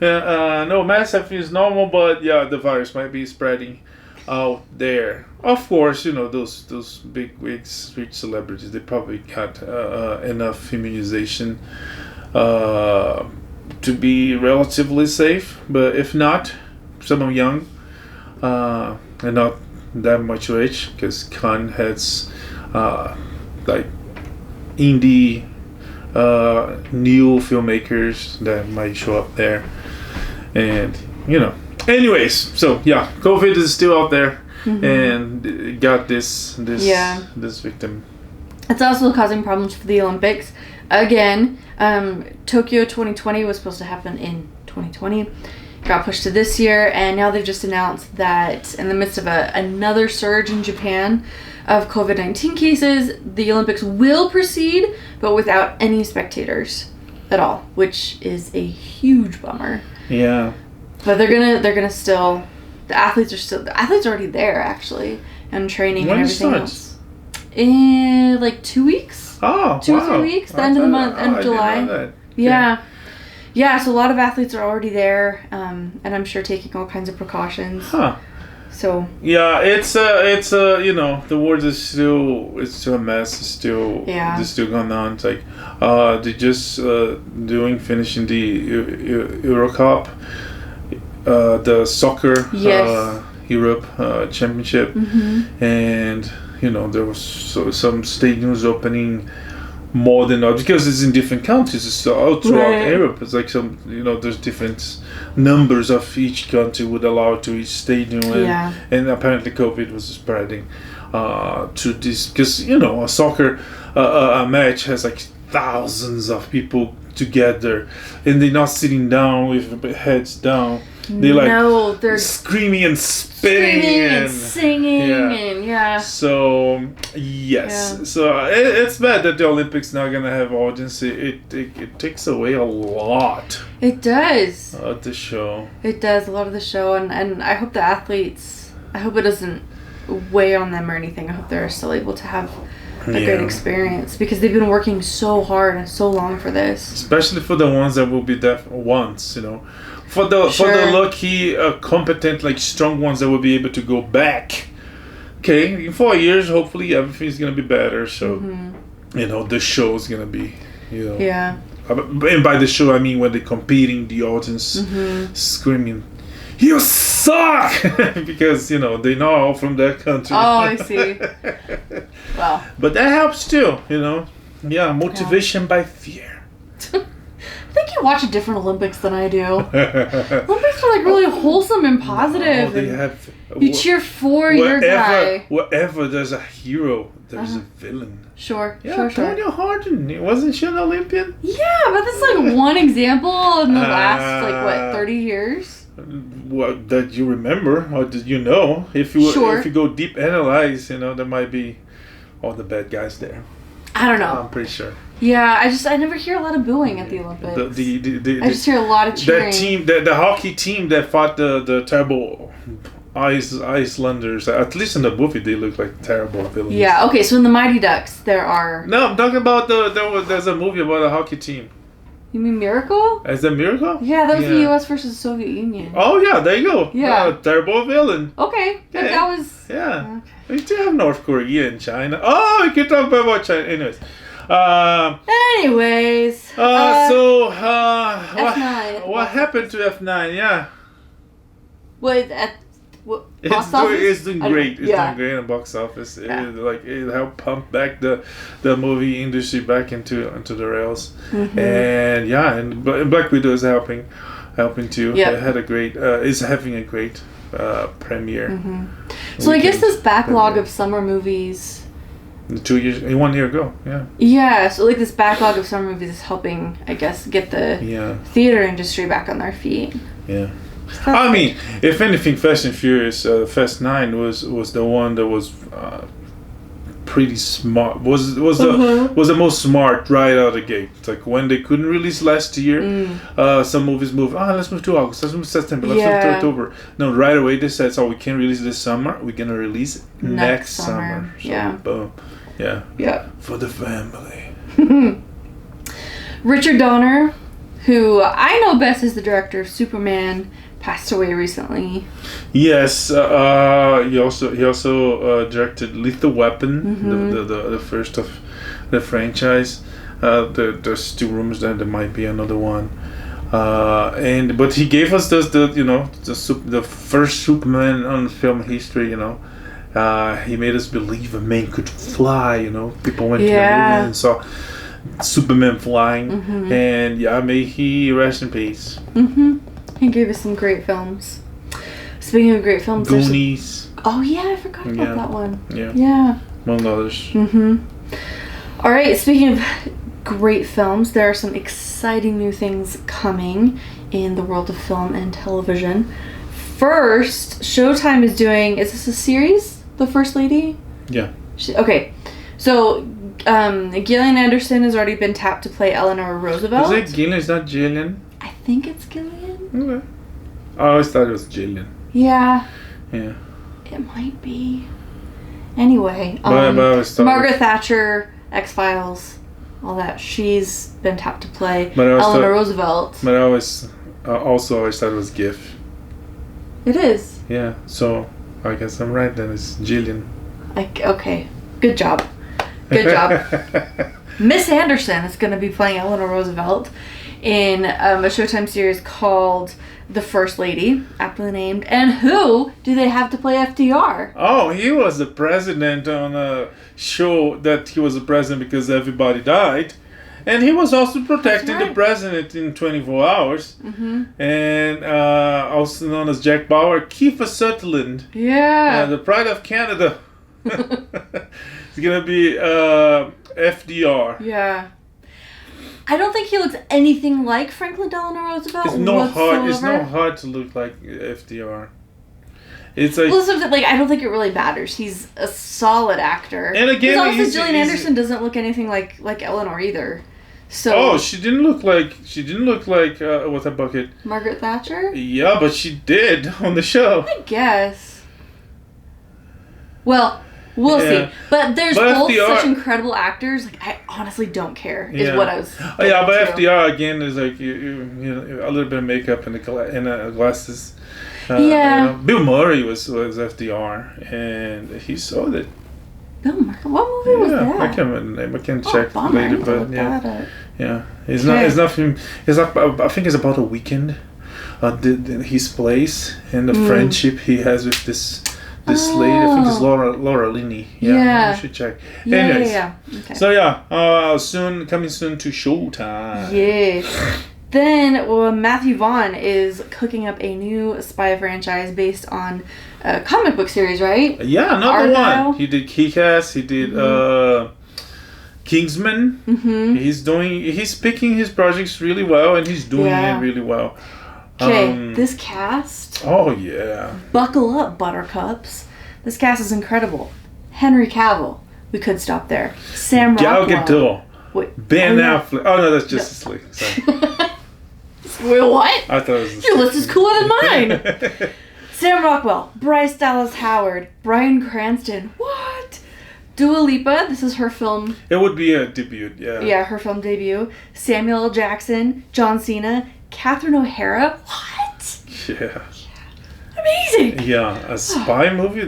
No mask, everything is normal, but the virus might be spreading out there. Of course, those big wigs, rich celebrities, they probably got enough immunization to be relatively safe. But if not, some are young and not that much rich, because Cannes has like indie new filmmakers that might show up there, and anyways, so COVID is still out there, and got this victim. It's also causing problems for the Olympics again. Tokyo 2020 was supposed to happen in 2020, got pushed to this year, and now they've just announced that in the midst of another surge in Japan of COVID-19 cases, the Olympics will proceed, but without any spectators at all, which is a huge bummer. Yeah. But they're gonna still. The athletes are already there actually, and training and everything else. In like 2 weeks. Oh, 2 or 3 weeks. The end of the month, end of July. Yeah. So a lot of athletes are already there, and I'm sure taking all kinds of precautions. Huh. So. Yeah, it's the world is still a mess. It's still going on. It's like they just finishing the Euro Cup. The soccer Europe Championship, and there was some stadiums opening more than others because it's in different countries. It's all throughout Europe. It's like some there's different numbers of each country would allow to each stadium, and apparently COVID was spreading to this because a soccer a match has like thousands of people together, and they're not sitting down with heads down. They're screaming and spitting and singing and So so it's bad that the Olympics not gonna have audience. It takes away a lot. It does. Of the show. It does, a lot of the show, and I hope the athletes. I hope it doesn't weigh on them or anything. I hope they're still able to have a good experience, because they've been working so hard and so long for this. Especially for the ones that will be deaf once, For the lucky, competent, like strong ones that will be able to go back. Okay, in 4 years, hopefully everything's gonna be better. So, the show is gonna be, Yeah. And by the show, I mean when they're competing, the audience screaming, "You suck!" because they're not all from that country. Oh, I see. Wow. But that helps too, Yeah, motivation by fear. I think you watch a different Olympics than I do. Olympics are like really wholesome and positive. No, they have. You cheer for your guy. Wherever there's a hero, there's a villain. Sure, yeah, sure. Tonya Harding, wasn't she an Olympian? Yeah, but that's like one example in the last like what 30 years. What that you remember or did you know? If you go deep analyze, there might be all the bad guys there. I don't know. I'm pretty sure. Yeah, I never hear a lot of booing at the Olympics. I just hear a lot of cheering. That team, the hockey team that fought the terrible Icelanders, at least in the movie, they look like terrible villains. Yeah. Okay. So in the Mighty Ducks, there are. No, I'm talking about there's a movie about a hockey team. You mean Miracle? Is that Miracle? Yeah, that was the U.S. versus the Soviet Union. Oh yeah, there you go. Yeah, terrible villain. Okay, yeah. That was. Yeah. Okay. We do have North Korea and China. Oh, we can talk about China. Anyways. F9. What happened to F9? Yeah. It's doing great. It's doing great in the box office. Yeah. It helped pump back the movie industry back into the rails. Mm-hmm. And Black Widow is helping too. Yep. It had a great. Is having a great premiere. Mm-hmm. So I guess this backlog of summer movies. 2 years, 1 year ago, yeah. Yeah, so like this backlog of summer movies is helping, I guess, get the theater industry back on their feet. Yeah. I mean, if anything, Fast and Furious, Fast 9 was the one that was pretty smart. Was the most smart right out of the gate. It's like when they couldn't release last year, some movies moved. Let's move to August. Let's move to September. Let's move to October. No, right away they said, "So we can't release this summer. We're gonna release it next summer." So, yeah. Boom. Yeah. Yeah. For the family. Richard Donner, who I know best as the director of Superman, passed away recently. Yes, he also directed Lethal Weapon, the first of the franchise. There's two rumors that there might be another one. But he gave us the first Superman on film history. He made us believe a man could fly. People went to the movie and saw Superman flying, and may he rest in peace. He gave us some great films. Speaking of great films, Goonies. I forgot about that one. Yeah. Among others. All right. Speaking of great films, there are some exciting new things coming in the world of film and television. First, Showtime is doing. Is this a series? The First Lady? Yeah. Okay. So, Gillian Anderson has already been tapped to play Eleanor Roosevelt. Is it Gillian? It's not Gillian. I think it's Gillian. Okay. I always thought it was Gillian. Yeah. Yeah. It might be. Anyway, Margaret Thatcher, X-Files, all that. She's been tapped to play Eleanor Roosevelt. But I always thought it was GIF. It is. Yeah. So I guess I'm right then. It's Gillian. Okay. Good job. Good job. Miss Anderson is going to be playing Eleanor Roosevelt in a Showtime series called The First Lady, aptly named. And who do they have to play FDR? Oh, he was the president on a show that he was the president because everybody died. And he was also protecting the president in 24 Hours. And also known as Jack Bauer, Kiefer Sutherland. Yeah. The Pride of Canada. It's going to be FDR. Yeah. I don't think he looks anything like Franklin Delano Roosevelt. It's not hard to look like FDR. It's like, I don't think it really matters. He's a solid actor. And again, Gillian Anderson doesn't look anything like Eleanor either. So she didn't look like what's that bucket? Margaret Thatcher? Yeah, but she did on the show. I guess. Well, we'll see. But there's both FDR, such incredible actors. I honestly don't care. Is what I was. But FDR again is like a little bit of makeup and the glasses. Bill Murray was FDR, and he sold it. Bill Murray. What movie was that? I can't remember the name. I can check later, but It's nothing. It's not. I think it's about a weekend. His place and the friendship he has with this lady, I think it's Laura Linney. Yeah. You should check. Anyways, Okay. So coming soon to Showtime. Yes. Then Matthew Vaughn is cooking up a new spy franchise based on a comic book series, right? Yeah, another one. He did Kick-Ass. He did Kingsman. Mm-hmm. He's picking his projects really well, and he's doing it really well. Okay, this cast. Oh yeah. Buckle up, Buttercups. This cast is incredible. Henry Cavill. We could stop there. Sam Rockwell. Gal Gadot. Wait, Ben Affleck. Oh no, that's Justice League. Sorry. Wait, what? I thought it was your list is cooler than mine. Sam Rockwell, Bryce Dallas Howard, Bryan Cranston. What? Dua Lipa. This is her film. It would be a debut. Yeah. Yeah, her film debut. Samuel L. Jackson, John Cena, Catherine O'Hara. What? Yeah. Amazing. Yeah, a spy movie.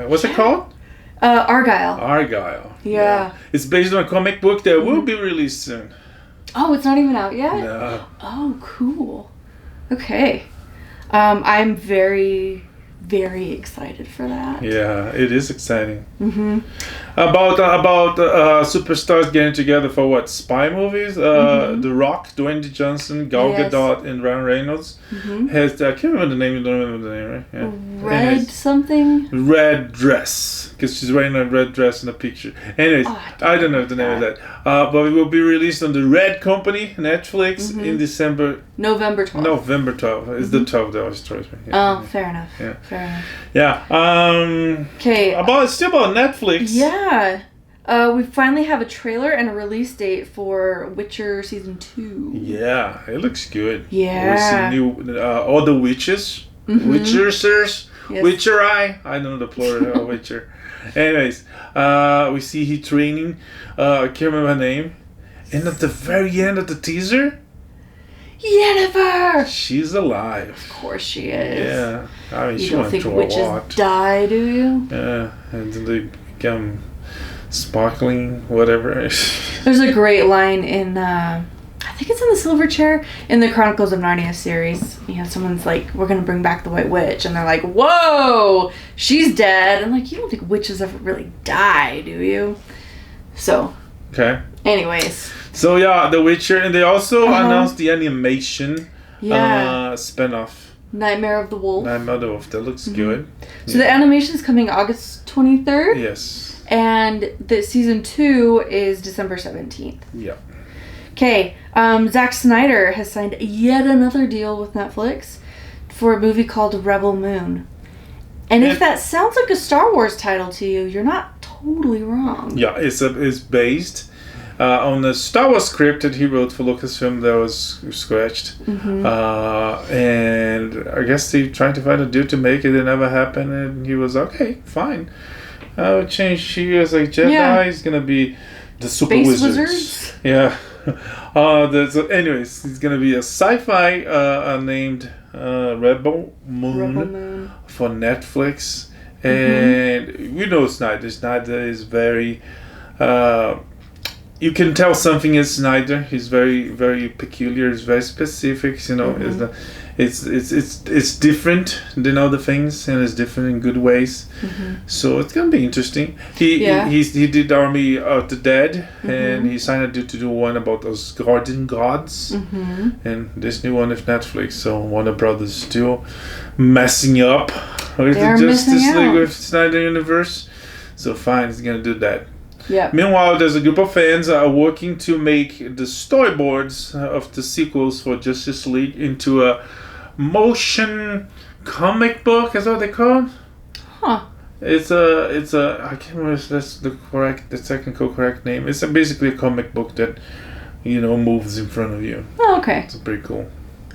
What's it called? Argyle. Argyle. Yeah. It's based on a comic book that will be released soon. Oh, it's not even out yet? No. Oh, cool. Okay. I'm very, very excited for that. Yeah, it is exciting. Mm-hmm. About superstars getting together for what? Spy movies? The Rock, Dwayne Johnson, Gal Gadot, and Ryan Reynolds has. I can't remember the name. You don't remember the name, right? Yeah. Red something. Red dress, because she's wearing a red dress in the picture. Anyways, I don't know the name of that. But it will be released on the Red Company, Netflix, in December. November 12th. November 12th. It's the 12th that always throws me. Yeah. Oh, fair enough. Yeah. Fair enough. Yeah. Okay. Still about Netflix. Yeah. We finally have a trailer and a release date for Witcher Season 2. Yeah, it looks good. Yeah. We see all the witches. Witchers. Yes. Witcher-I don't know the plural of Witcher. Anyways, we see he training. I can't remember her name. And at the very end of the teaser, Yennefer! she's alive. Of course she is. Yeah. I mean, you she don't went think through witches a lot. die, do you? Yeah, and then they become sparkling, whatever. There's a great line in, I think it's in the Silver Chair, in the Chronicles of Narnia series. You know, someone's like, we're going to bring back the White Witch. And they're like, whoa, she's dead. And like, you don't think witches ever really die, do you? So. Okay. Anyways. So yeah, The Witcher, and they also announced the animation spinoff. Nightmare of the Wolf. Nightmare of the Wolf. That looks good. So the animation is coming August 23rd. Yes. And the season 2 is December 17th. Yeah. Okay. Zack Snyder has signed yet another deal with Netflix for a movie called Rebel Moon. And if that sounds like a Star Wars title to you, you're not totally wrong. Yeah, it's based on the Star Wars script that he wrote for Lucasfilm that was scratched. And I guess they tried to find a dude to make it. It never happened. And he was okay, fine. I'll change. She was like Jedi. Yeah. He's going to be the super Space wizards. Yeah. So anyways, it's going to be a sci-fi named Rebel Moon for Netflix. And we know Snyder. Snyder is very... you can tell something is Snyder. He's very, very peculiar. He's very specific. You know, it's different than other things, and it's different in good ways. So it's gonna be interesting. He did Army of the Dead, and he signed a deal to do one about those garden gods, and this new one with Netflix. So Warner Brothers still messing up with the Justice League with Snyder Universe. So fine, he's gonna do that. Yeah. Meanwhile, there's a group of fans working to make the storyboards of the sequels for Justice League into a motion comic book. Is that what they call it? Huh. It's a I can't remember if that's the technical correct name. It's basically a comic book that moves in front of you. Oh, okay. It's pretty cool.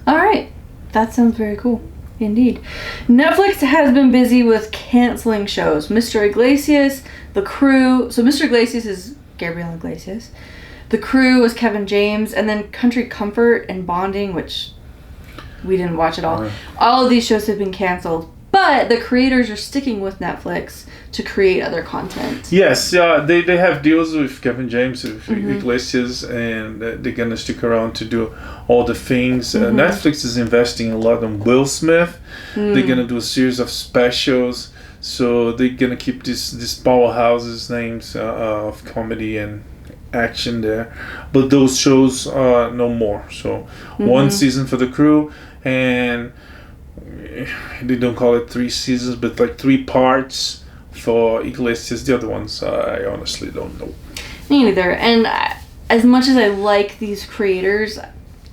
All right, that sounds very cool. Indeed. Netflix has been busy with canceling shows. Mr. Iglesias, The Crew. So Mr. Iglesias is Gabriel Iglesias. The Crew was Kevin James. And then Country Comfort and Bonding, which we didn't watch at all. All of these shows have been canceled. But the creators are sticking with Netflix to create other content. Yes, they have deals with Kevin James, with Iglesias, and they're going to stick around to do all the things. Netflix is investing a lot on Will Smith. They're going to do a series of specials. So they're gonna keep these powerhouses names of comedy and action there, but those shows no more. So one season for the crew, and they don't call it 3 seasons, but like 3 parts for Iglesias. The other ones I honestly don't know. Me neither. And as much as I like these creators,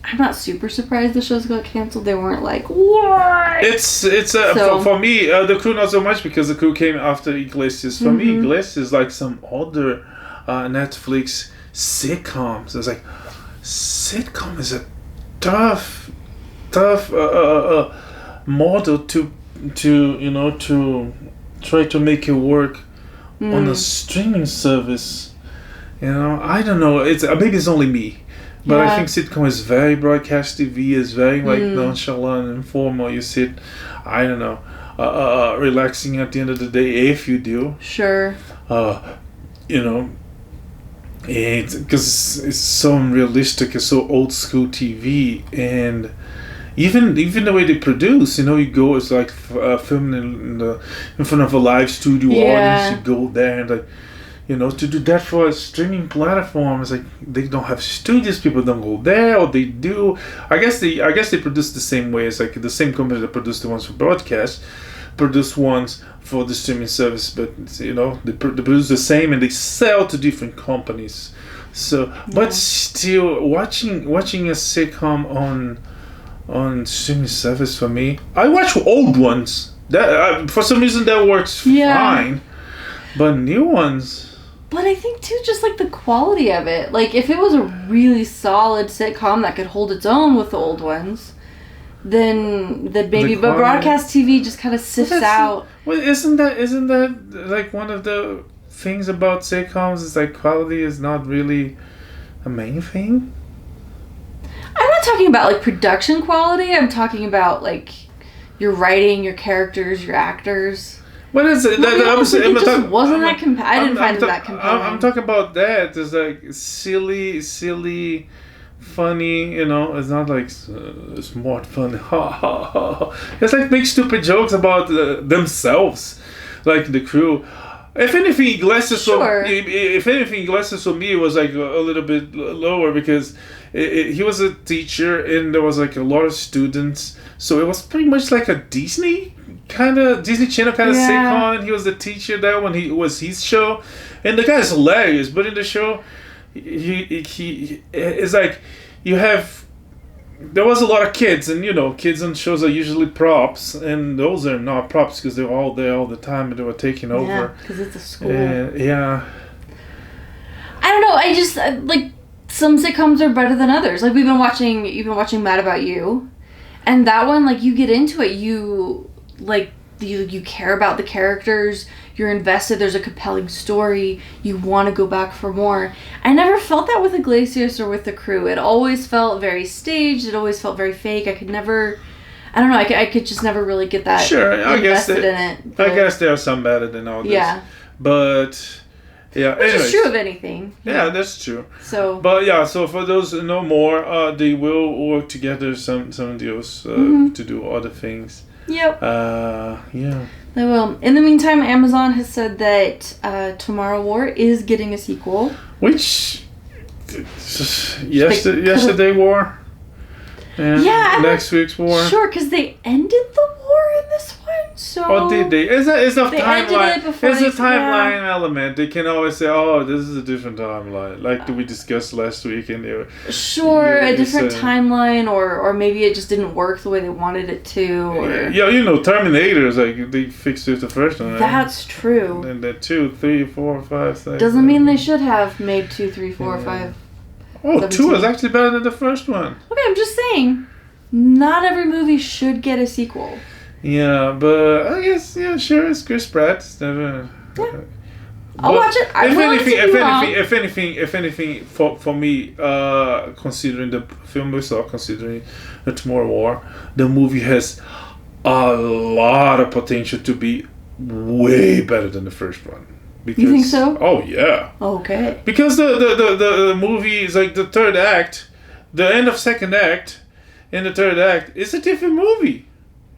I'm not super surprised the shows got canceled. They weren't like, what? For me, the crew not so much, because the crew came after Iglesias. For me, Iglesias is like some other Netflix sitcoms. It's like, sitcom is a tough model to try to make it work on a streaming service. I don't know. Maybe it's only me, but I think sitcom is very broadcast TV. Is very like nonchalant, informal. You sit, I don't know, relaxing at the end of the day, if you do. Sure. It's because it's so unrealistic. It's so old school TV, and even the way they produce, you go, it's like filming in front of a live studio audience. You go there and like, to do that for a streaming platform, it's like they don't have studios. People don't go there, or they do. I guess they produce the same way. It's like the same company that produce the ones for broadcast, produce ones for the streaming service. But they produce the same and they sell to different companies. So, but still, watching a sitcom on streaming service, for me, I watch old ones. That for some reason that works fine, but new ones. But I think too, just like the quality of it. Like if it was a really solid sitcom that could hold its own with the old ones, then maybe. But broadcast TV just kind of sifts out. Well, isn't that like one of the things about sitcoms? Is like quality is not really a main thing. I'm not talking about like production quality. I'm talking about like your writing, your characters, your actors. What is it? I didn't find it that compelling. I'm talking about that. It's like silly, funny. It's not like smart funny. Ha ha ha. It's like big stupid jokes about themselves, like the crew. If anything, Iglesias for me, it was like a little bit lower, because he was a teacher and there was like a lot of students, so it was pretty much like a Disney Channel kind of sitcom. He was the teacher there when he was his show, and the guy is hilarious. But in the show, he it's like there was a lot of kids, and kids on shows are usually props, and those are not props because they're all there all the time and they were taking over. Yeah, because it's a school. I don't know. I just like some sitcoms are better than others. Like you've been watching Mad About You, and that one, like you get into it, you care about the characters. You're invested. There's a compelling story. You want to go back for more. I never felt that with Iglesias or with the crew. It always felt very staged. It always felt very fake. I could never... I don't know. I could just never really get that invested in it. But I guess there are some better than others. Yeah. But... Yeah, which is true of anything. Yeah, that's true. So... But yeah, so for those who know more, they will work together some deals to do other things. Yep. Yeah. They will. In the meantime, Amazon has said that Tomorrow War is getting a sequel. Which yesterday war? And next week's war? Sure, because they ended the war in this one. So or did they? It's a timeline. It's a timeline yeah. element. They can always say, "Oh, this is a different timeline," like we discussed last week. And a different timeline, or maybe it just didn't work the way they wanted it to. Or... Yeah, Terminator is like they fixed it the first one. Right? That's true. And then 2, 3, 4, 5, 6. Doesn't mean they should have made 2, 3, 4, 5. Oh, 17. 2 is actually better than the first one. Okay, I'm just saying, not every movie should get a sequel. Yeah, but I guess sure, it's Chris Pratt. It's never. Yeah. I'll watch it. If anything, for me, considering the film we saw, considering the Tomorrow War, the movie has a lot of potential to be way better than the first one. Because, you think so? Oh yeah. Okay. Because the movie is like the third act, the end of second act, and the third act is a different movie.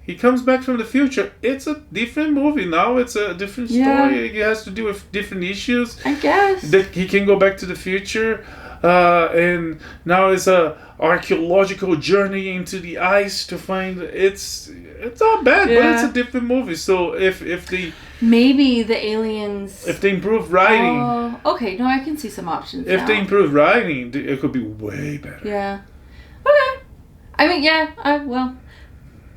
He comes back from the future. It's a different movie now. It's a different story. Yeah. It has to do with different issues. I guess. That he can go back to the future, and now it's a archaeological journey into the ice to find. It's not bad, but it's a different movie. So if they maybe the aliens. if they improve writing, okay, no, I can see some options. if they improve writing, it could be way better. Yeah. Okay. I mean, yeah.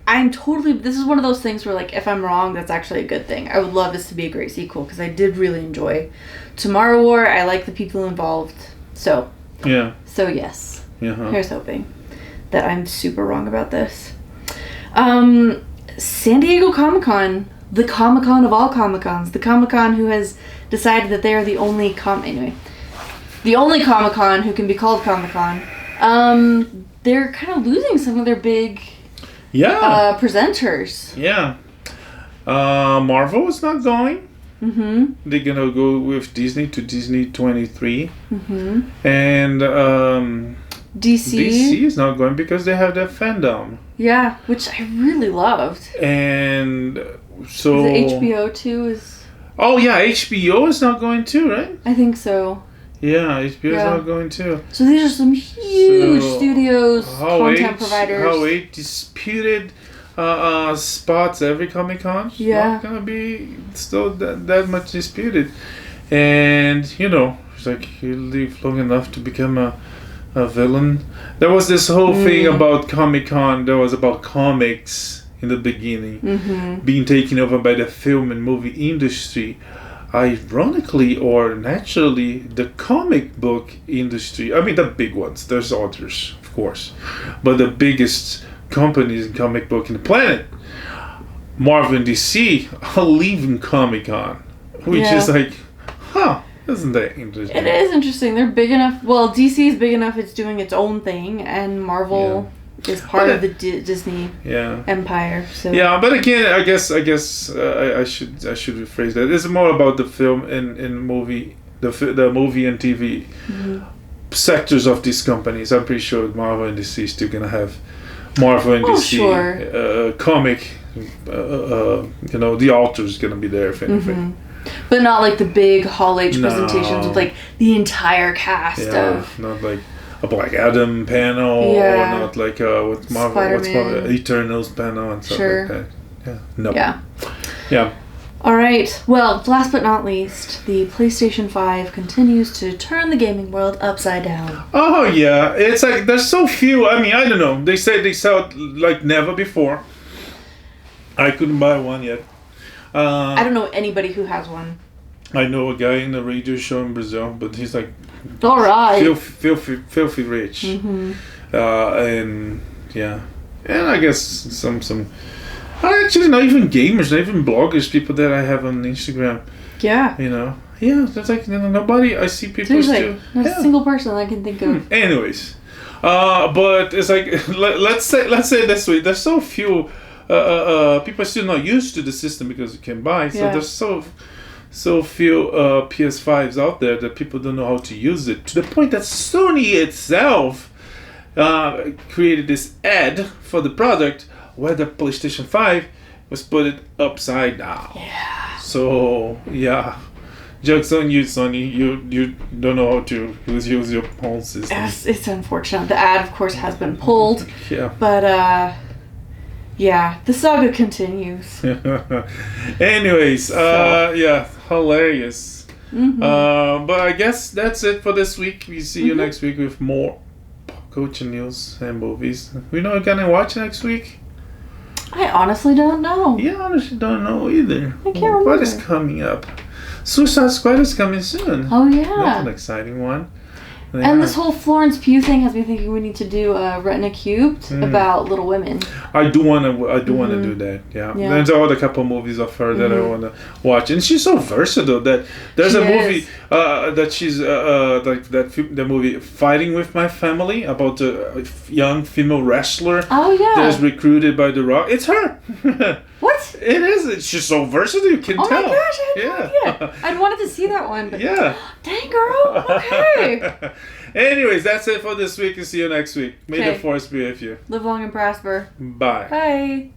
I'm totally. This is one of those things where, like, if I'm wrong, that's actually a good thing. I would love this to be a great sequel because I did really enjoy Tomorrow War. I like the people involved. So. Yeah. So yes. Uh-huh. Here's hoping that I'm super wrong about this. San Diego Comic-Con, the Comic-Con of all Comic-Cons, the Comic-Con who has decided that they are the only the only Comic-Con who can be called Comic-Con. They're kind of losing some of their big presenters. Yeah. Marvel is not going. Mm-hmm. They're gonna go with Disney to Disney 23. Mm-hmm. And DC is not going because they have their fandom. Yeah, which I really loved. And so The HBO too is. Oh yeah, HBO is not going too, right? I think so. Yeah, HBO is not going too. So these are some huge studios, content providers. How 8 disputed spots every Comic-Con. Yeah. Not gonna be still that much disputed. And, it's like you live long enough to become a villain. There was this whole thing about Comic-Con that was about comics in the beginning. Being taken over by the film and movie industry. Ironically or naturally, the comic book industry, I mean the big ones, there's others, of course, but the biggest companies in comic book in the planet, Marvel and DC, are leaving Comic-Con, which is like, isn't that interesting? It is interesting. They're big enough. Well, DC is big enough it's doing its own thing, and Marvel is part of the Disney empire. So but again, I guess I should rephrase that. It's more about the film and movie, the movie and TV sectors of these companies. I'm pretty sure Marvel and DC is still gonna have Marvel and DC comic. The author's gonna be there if anything. But not like the big Hall H presentations with like the entire cast of. Not like a Black Adam panel, or not like what's Marvel, Eternals panel and stuff like that. Yeah. No. Yeah. All right. Well, last but not least, the PlayStation 5 continues to turn the gaming world upside down. Oh yeah, it's like there's so few. I mean, I don't know. They say they sell like never before. I couldn't buy one yet. I don't know anybody who has one. I know a guy in a radio show in Brazil, but he's like, all right, filthy rich, and I guess some actually not even gamers, not even bloggers, people that I have on Instagram. Yeah, there's like nobody. I see people there's still. Not a single person I can think of. Anyways, but it's like let's say this way. There's so few. People are still not used to the system because you can buy. So there's so few PS5s out there that people don't know how to use it. To the point that Sony itself created this ad for the product where the PlayStation 5 was put it upside down. Yeah. So joke's on you, Sony. You don't know how to use your whole system. It's unfortunate. The ad, of course, has been pulled. Yeah. But the saga continues. Anyways, hilarious. But I guess that's it for this week. We see you next week with more pop culture news and movies. We know we're gonna watch next week. I honestly don't know. Yeah, I honestly don't know either. I can't remember. What is coming up? Suicide Squad is coming soon. Oh yeah. That's an exciting one. And this whole Florence Pugh thing has me thinking we need to do a Retina Cubed about Little Women. I do want to do that. Yeah. There's a couple movies of her that I want to watch, and she's so versatile that there's a movie that she's like the movie Fighting with My Family about a young female wrestler. Oh yeah. That's recruited by The Rock. It's her. What? It is. She's so versatile. You can tell. Oh my gosh! I had no idea. I'd wanted to see that one, but dang girl. Okay. Anyways, that's it for this week, and see you next week. May the force be with you. Live long and prosper. Bye. Bye.